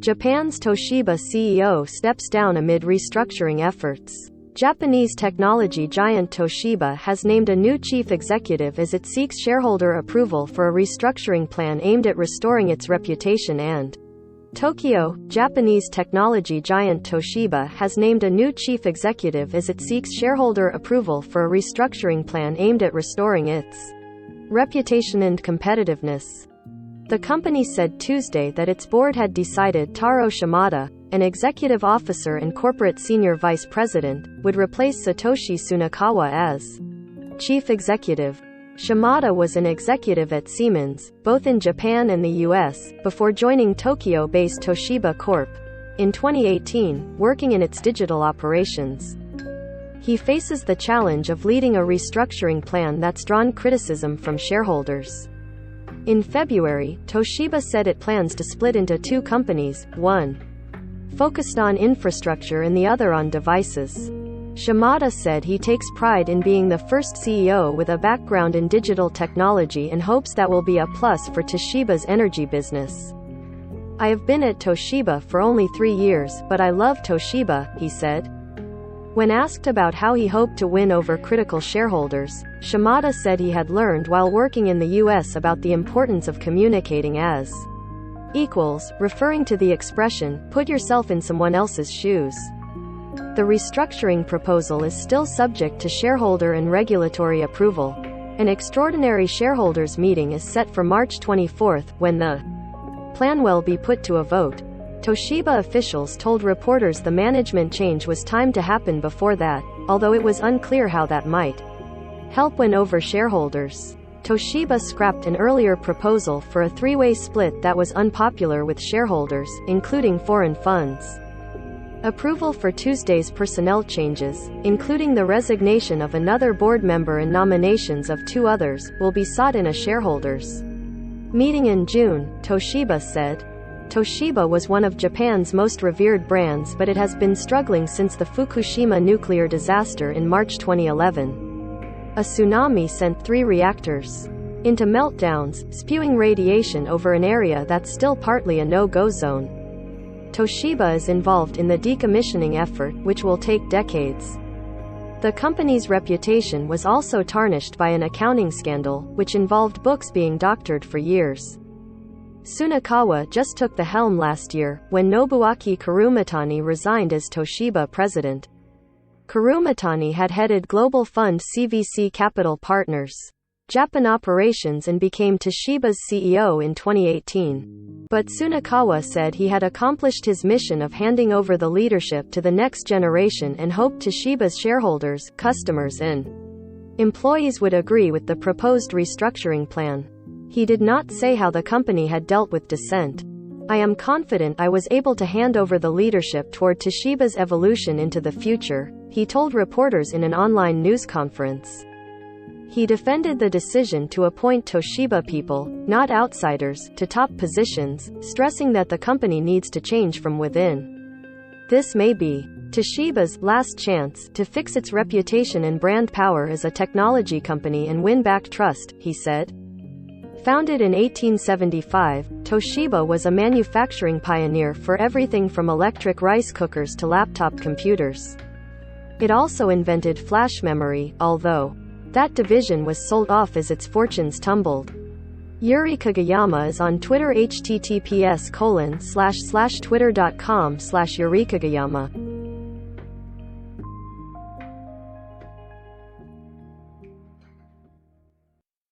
Japan's Toshiba CEO steps down amid restructuring efforts. Japanese technology giant Toshiba has named a new chief executive as it seeks shareholder approval for a restructuring plan aimed at restoring its reputation and Tokyo, Japanese technology giant Toshiba has named a new chief executive as it seeks shareholder approval for a restructuring plan aimed at restoring its reputation and competitiveness. The company said Tuesday that its board had decided Taro Shimada, an executive officer and corporate senior vice president, would replace Satoshi Tsunekawa as chief executive. Shimada was an executive at Siemens, both in Japan and the US, before joining Tokyo-based Toshiba Corp. in 2018, working in its digital operations. He faces the challenge of leading a restructuring plan that's drawn criticism from shareholders. In February, Toshiba said it plans to split into two companies, one focused on infrastructure and the other on devices. Shimada said he takes pride in being the first CEO with a background in digital technology and hopes that will be a plus for Toshiba's energy business. "I have been at Toshiba for only 3 years, but I love Toshiba," he said. When asked about how he hoped to win over critical shareholders, Shimada said he had learned while working in the US about the importance of communicating as equals, referring to the expression, "put yourself in someone else's shoes." The restructuring proposal is still subject to shareholder and regulatory approval. An extraordinary shareholders meeting is set for March 24, when the plan will be put to a vote. Toshiba officials told reporters the management change was timed to happen before that, although it was unclear how that might help win over shareholders. Toshiba scrapped an earlier proposal for a three-way split that was unpopular with shareholders, including foreign funds. Approval for Tuesday's personnel changes, including the resignation of another board member and nominations of 2 others, will be sought in a shareholders' meeting in June, Toshiba said. Toshiba was one of Japan's most revered brands, but it has been struggling since the Fukushima nuclear disaster in March 2011. A tsunami sent 3 reactors into meltdowns, spewing radiation over an area that's still partly a no-go zone. Toshiba is involved in the decommissioning effort, which will take decades. The company's reputation was also tarnished by an accounting scandal, which involved books being doctored for years. Tsunekawa just took the helm last year, when Nobuaki Kurumitani resigned as Toshiba president. Kurumitani had headed global fund CVC Capital Partners' Japan operations and became Toshiba's CEO in 2018. But Tsunekawa said he had accomplished his mission of handing over the leadership to the next generation and hoped Toshiba's shareholders, customers and employees would agree with the proposed restructuring plan. He did not say how the company had dealt with dissent. "I am confident I was able to hand over the leadership toward Toshiba's evolution into the future," he told reporters in an online news conference. He defended the decision to appoint Toshiba people, not outsiders, to top positions, stressing that the company needs to change from within. This may be Toshiba's last chance to fix its reputation and brand power as a technology company and win back trust, he said. Founded in 1875, Toshiba was a manufacturing pioneer for everything from electric rice cookers to laptop computers. It also invented flash memory, although that division was sold off as its fortunes tumbled. Yuri Kagayama is on Twitter https://twitter.com/yurikagayama.